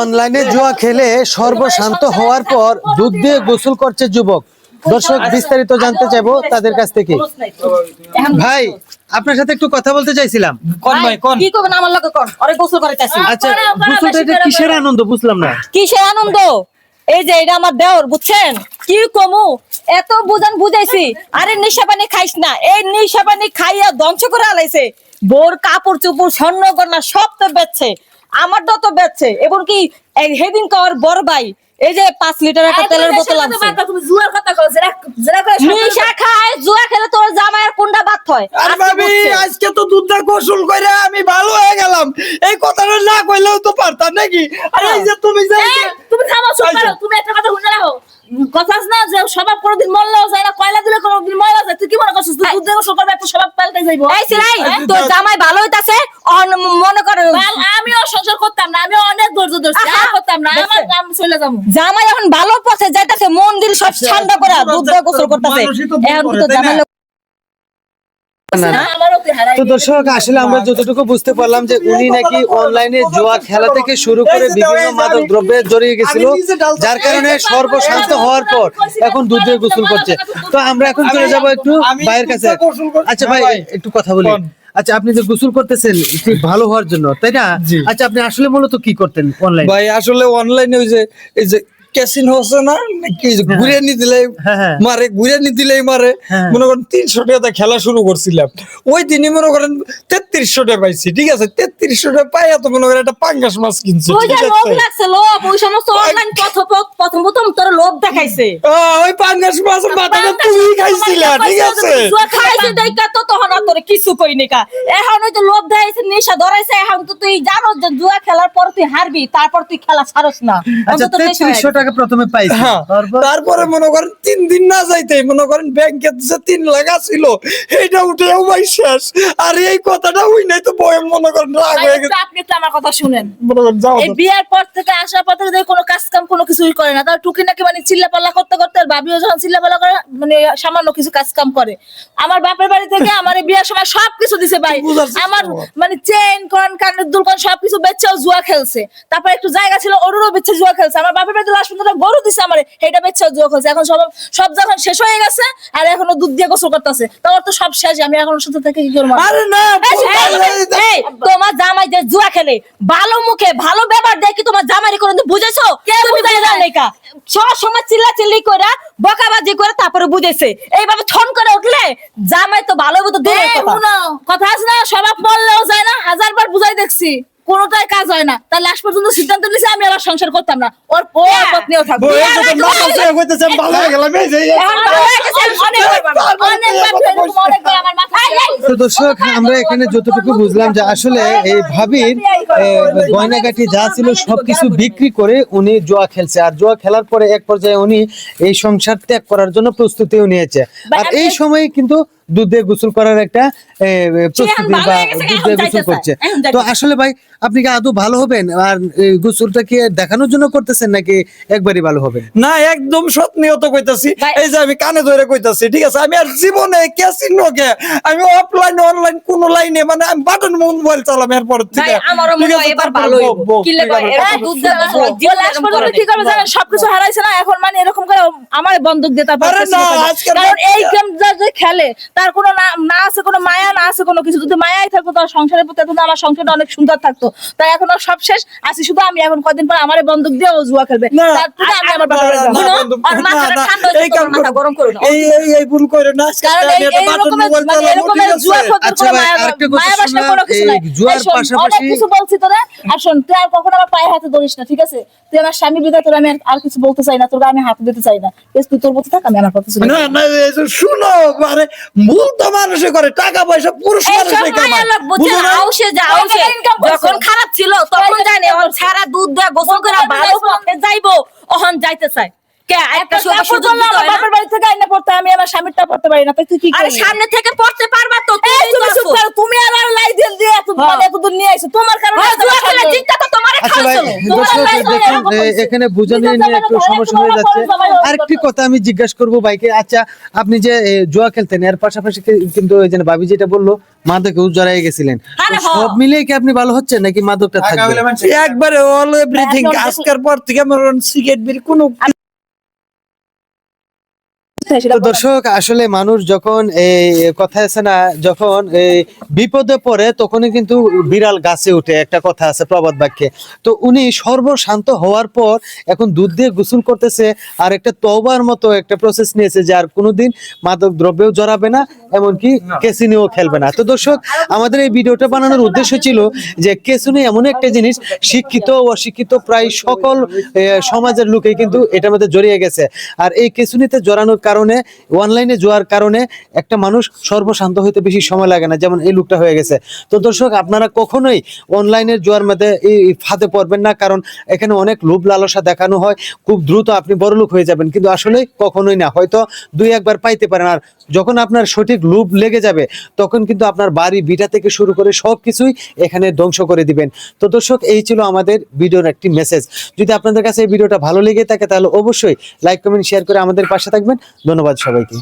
অনলাইনে জুয়া খেলে সর্বশান্ত হওয়ার পর দুধ দিয়ে গোসল করছে যুবক। দর্শক বিস্তারিত জানতে চাইবো তাদের কাছ থেকে। ভাই আপনার সাথে একটু কথা বলতে চাইছিলাম। কি করবেন আমার লগে কোন আরে গোসল করাইতাছি। আচ্ছা গোসলটা এটা কিসের আনন্দ বুঝলাম না। কিসের আনন্দ? এই যে এটা আমার দেওর বুঝছেন কি কমু এত বুঝাইছি। আরে নেশা পানি খাইস না, এই নেশা পানি খাইয়া ধ্বংস করে আলাইছে। বোর কাপড় চোপড় স্বর্ণ গয়না সব তো বেচছে, আমারটা তো বেচছে। এবং কি হেদিন কর বড় ভাই এই যে 5 লিটার একটা তেলের বোতল আনছে। তুমি জুয়ার কথা কও, জেরা করে নেশা খায় জুয়া খেলে তোর জামাইয়ের কোনটা বাদ হয়? আরে ভাবি আজকে তো দুধটা গোসল করে আমি ভালো হয়ে গেলাম, এই কথাটা না কইলেও তো পারতাম নাকি? আরে এই যে তুমি যে তুমি থামো, চুপ করো। তুমি একটা কথা শুনে রাখো, কথা আছে না যে স্বভাব কোনদিন মরলেও যায় না, কয়লা দিলে কোনদিন ময়লা যায়। তুই কি মনে করছিস তুই দুধ দিয়ে গোসল করবে একটা স্বভাব পাল্টে যাইবো? এই সিলাই তোর জামাই ভালো হইতাছে মনে করে আমিও সংসার করতাম না, আমিও অনেক ধৈর্য ধরছি, আর করতাম না, আমার কাম চলে যাবো। জামাই এখন ভালো পথে যাইতাছে, মন দিল সব ঠান্ডা করে দুধ দিয়ে গোসল করতেছে। এখন তো জামাই তো দর্শক আসলে আমরা যতটুকু বুঝতে পারলাম যে উনি নাকি অনলাইনে জুয়া খেলা থেকে শুরু করে বিভিন্ন মাদক দ্রব্যে জড়িয়ে গেছিল, যার কারণে সর্বশান্ত হওয়ার পর এখন দুধ দিয়ে গোসল করছে। তো আমরা এখন চলে যাব একটু ভাইয়ের কাছে। আচ্ছা ভাই একটু কথা বলি। আচ্ছা আপনি যে গোসল করতেছেন একটু ভালো হওয়ার জন্য, তাই না? আচ্ছা আপনি আসলে মূলত কি করতেন অনলাইনে? ভাই আসলে অনলাইনে ওই যে এই যে ক্যাসিনো হচ্ছে না কি ঘুরে নি দিলে মারে, ঘুরে নি দিলেই মারে। মনে করেন 300 টাকা খেলা শুরু করছিলাম, ওই দিনই মনে করেন 3300 টাকা পাইছি। ঠিক আছে, 3300 টাকা পাই এত মনে করেন একটা পাঙ্গাস মাছ কিনছি। ওই যে লোভ লাগছে, লোভ। ওই সমস্ত অনলাইন প্রথম তোর লোভ দেখাইছে। ওই পাঙ্গাস মাছ মাথাটা তুমি খাইছিলা। ঠিক আছে খাইছে দেখা তো তখন আর তোরে কিছু কইনি কা। এখন ওই যে লোভ দেখাইছে, নেশা ধরাইছে। এখন তো তুই জানো যে জুয়া খেলার পর তুই হারবি, তারপর তুই খেলা ছাড়স না। আচ্ছা 3300 টাকা প্রথমে পাইছি, তারপরে মনে করেন 3 দিন না যাইতে মনে করেন ব্যাংকে যে 3 লাখ ছিল এইটা উঠেও ভাই শেষ। আর এই কথাটা হই নাই তো বয় মনে করেন রাগ হয়ে গেছে। আপনি তো আমার কথা শুনেন, মনে করেন যাও এই বিয়ার পর থেকে আসার পর থেকে কোনো কাজ কাম কোনো কিছুই করে না। তার টুকি নাকি মানে চিল্লাপাল্লা করতে করতে, আর ভাবিও যখন চিল্লাপাল্লা করে মানে সামান্য কিছু কাজ কাম করে। আমার বাপের বাড়ি থেকে আমার এই বিয়ার সময় সবকিছু দিছে ভাই। আমার মানে চেইন কোন কানের দুল কোন সবকিছু বেচেও জুয়া খেলছে। তারপর একটু জায়গা ছিল ওরও বেচে জুয়া খেলছে। আমার বাপের বাড়িতে লাস্ট পর্যন্ত গরু দিছে আমারে, এটা বেচেও জুয়া খেলছে। এখন সব যখন শেষ হয়ে গেছে আর এখনো দুধ দিয়ে গোসল করতেছে, তারপর তো সব শেষ। আমি এখন সাথে থেকে কি করবো? আরে না তোমার জামাই যে জুয়া খেলে ভালো মুখে ভালো ব্যবহার দেখি তোমার জামাই করে বুঝেছো? তুমি সব সময় চিল্লা চিল্লি করে বকাবাজি করে তারপরে বুঝেছে। এইভাবে ছন করে উঠলে জামাই তো ভালো মতো দূরে কথা আছে না, স্বভাব বললেও যায় না। 1000 বার বুঝাই দেখছি, কোনটাই কাজ হয় না। তার লাস্ট পর্যন্ত সিদ্ধান্ত নিয়েছে আমি আবার সংসার করতাম না, ওর পত্নীও থাকবে। তো দর্শক আমরা এখানে যতটুকু বুঝলাম যে আসলে এই ভাবির গয়নাগাটি যা ছিল সবকিছু বিক্রি করে উনি জুয়া খেলছে। আর জুয়া খেলার পরে এক পর্যায়ে উনি এই সংসার ত্যাগ করার জন্য প্রস্তুতিও নিয়েছে। আর এই সময় কিন্তু দুধ দিয়ে গোসল করার একটা প্রস্তুতি বা দুধ দিয়ে গোসল করছে। তো আসলে ভাই আপনি কি আদৌ ভালো হবেন? আর গোসলটা কি দেখানোর জন্য করতেছেন নাকি একবারই ভালো হবেন? না একদম সৎ নিয়ত কইতাছি। এই যে আমি কানে ধরে কইতাছি, ঠিক আছে? আমি আর জীবনে ক্যাসিনো কে আমি অফলাইন অনলাইন কোন লাইনে মানে আমি বাটন মোবাইল চালাম এরপর থেকে। আমারও মনে হয় এবার ভালো হইব। কি লাগে এরকম দুধ দিয়ে গোসল লাস্ট পর্যন্ত কি করবে জানেন? সবকিছু হারাইছে না, এখন মানে এরকম করে আমার বন্দুক দিয়ে তারপর কারণ এই গেম যে খেলে তার কোনো না আছে কোনো মায়া, না আছে কোনো কিছু। যদি মায়াই থাকতো তার সংসারের প্রতি তখন আমার সংসারটা অনেক সুন্দর থাকতো। তাই এখন সব শেষ। আসি শুধু আমি এখন কয়দিন পর আমার বন্দুক দিয়ে ও জুয়া খেলবে। তারপরে আমি আমার মাথাটা ঠান্ডা হয়ে যাবে, মাথা গরম করো না। এই ভুল করে না। কারণ এই রকমের জুয়া খেলতে কোনো মায়া বাসনা কোনো কিছু নাই। জুয়ার পাশাপাশি অনেক কিছু বলছি তোরা। আর শোন, তুই আর কখনো আমার পায়ে হাতে ধরিস না, ঠিক আছে? তুই আমার স্বামী বিদায়, তোর আমি আর কিছু বলতে চাই না, তোর আমি হাত দিতে চাই না। তুই তোর মতো থাক, আমি আমার কথা শুনি। না না শুনো, মানে ভুল তো মানুষে করে, টাকা পয়সা পুরুষ মানুষে কামায়। যখন খারাপ ছিল তখন জানি সারা দুধ দিয়ে গোসল করে ভালো পথে যাইবো, ওহন যাইতে চাই। কে একটা একটা সুযোগ কাপড় দিতে পরলে হয় আমার না? বাপের বাড়ি থেকে আইনা পড়তে, আমি আমার স্বামীরটা পড়তে পারি না, তাই তুই কি আরে করবি? সামনে থেকে পড়তে পারবা তো, এই তুমি তুমি চুপ করো, তুমি আর লাই দিল দিয়ে এত দূর নিয়ে আইছো, তোমার কারণে হ্যাঁ, এত জুয়া বছর খেলা ধরে। জিতটা তো তোমারে আচ্ছা ভাই, খাওয়াইছিল। দর্শক তোমার দেখুন এরকম হয়েছে। এখানে বোঝানো নিয়ে একটু সমস্যা হয়ে যাচ্ছে। আরেকটি কথা আমি জিজ্ঞাসা করবো ভাইকে, আচ্ছা আপনি যে জুয়া খেলতেন এর পাশাপাশি কিন্তু ওই যে ভাবি যেটা বললো মাদকেও জড়াই গেছিলেন, আরে তো হ্যাঁ। সব মিলিয়ে কি আপনি ভালো হচ্ছেন নাকি মাদকটা থাকবে? একবারে অল এভরিথিং। আজকের পর থেকে আমার সিগারেট বিড়ি কোনো তো দর্শক আসলে মানুষ যখন এই কথা আছে না, যখন এই বিপদে পড়ে তখনই কিন্তু বিড়াল গাছে উঠে, একটা কথা আছে প্রবাদ বাক্যে। তো উনি সর্বশান্ত হওয়ার পর এখন দুধ দিয়ে গোসল করতেছে আর একটা তওবার মতো একটা প্রসেস নিয়েছে যে আর কোনোদিন মাদক দ্রব্যেও জড়াবে না, এমনকি কেসিনিও খেলবে না। তো দর্শক আমাদের এই ভিডিওটা বানানোর উদ্দেশ্য ছিল যে কেসিনি এমন একটা জিনিস, শিক্ষিত ও অশিক্ষিত প্রায় সকল সমাজের লোকেই কিন্তু এটার মধ্যে জড়িয়ে গেছে। আর এই কেসিনিতে জড়ানোর কারণে, অনলাইনে জোয়ার কারণে একটা মানুষ সর্বশান্ত হইতে বেশি সময় লাগে না, যেমন এই লোকটা হয়ে গেছে। তো দর্শক আপনারা কখনোই অনলাইনের জোয়ার মধ্যে এই ফাঁদে পড়বেন না, কারণ এখানে অনেক লোভ লালসা দেখানো হয়, খুব দ্রুত আপনি বড়লোক হয়ে যাবেন, কিন্তু আসলে কখনোই না, হয়তো দুই একবার পাইতে পারেন। আর যখন আপনার সঠিক লোভ লেগে যাবে তখন কিন্তু আপনার বাড়ি ভিটা থেকে শুরু করে সবকিছুই এখানে ধ্বংস করে দিবেন। তো দর্শক এই ছিল আমাদের ভিডিওর একটি মেসেজ। যদি আপনাদের কাছে এই ভিডিওটা ভালো লেগে থাকে তাহলে অবশ্যই লাইক কমেন্ট শেয়ার করে আমাদের পাশে থাকবেন। ধন্যবাদ সবাইকে।